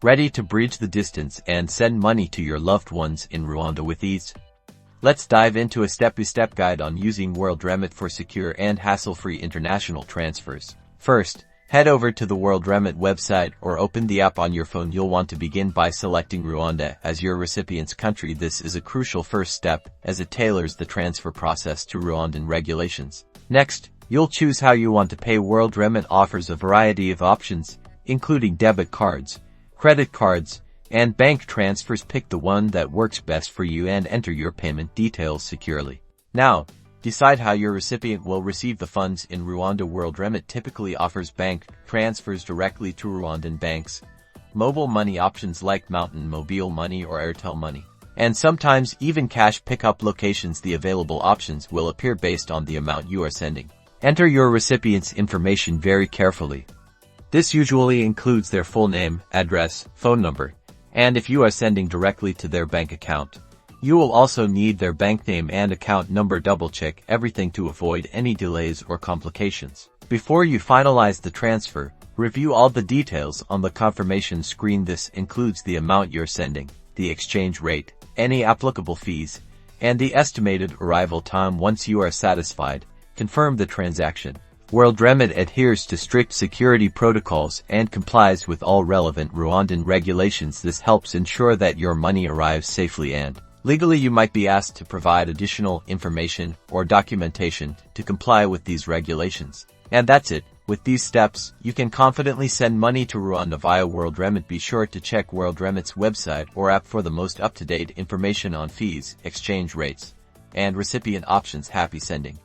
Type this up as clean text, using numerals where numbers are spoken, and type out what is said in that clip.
Ready to bridge the distance and send money to your loved ones in Rwanda with ease? Let's dive into a step-by-step guide on using Worldremit for secure and hassle-free international transfers. First, head over to the Worldremit website or open the app on your phone. You'll want to begin by selecting Rwanda as your recipient's country. This is a crucial first step as it tailors the transfer process to Rwandan regulations. Next, you'll choose how you want to pay. Worldremit offers a variety of options, including debit cards, credit cards, and bank transfers. Pick the one that works best for you and enter your payment details securely. Now, decide how your recipient will receive the funds in Rwanda. Worldremit typically offers bank transfers directly to Rwandan banks, mobile money options like Mountain Mobile Money or Airtel Money, and sometimes even cash pickup locations. The available options will appear based on the amount you are sending. Enter your recipient's information very carefully. This usually includes their full name, address, phone number, and if you are sending directly to their bank account, you will also need their bank name and account number. Double-check everything to avoid any delays or complications. Before you finalize the transfer, review all the details on the confirmation screen. This includes the amount you're sending, the exchange rate, any applicable fees, and the estimated arrival time. Once you are satisfied, confirm the transaction. Worldremit adheres to strict security protocols and complies with all relevant Rwandan regulations. This helps ensure that your money arrives safely and legally. You might be asked to provide additional information or documentation to comply with these regulations. And that's it. With these steps, you can confidently send money to Rwanda via Worldremit. Be sure to check Worldremit's website or app for the most up-to-date information on fees, exchange rates, and recipient options. Happy sending!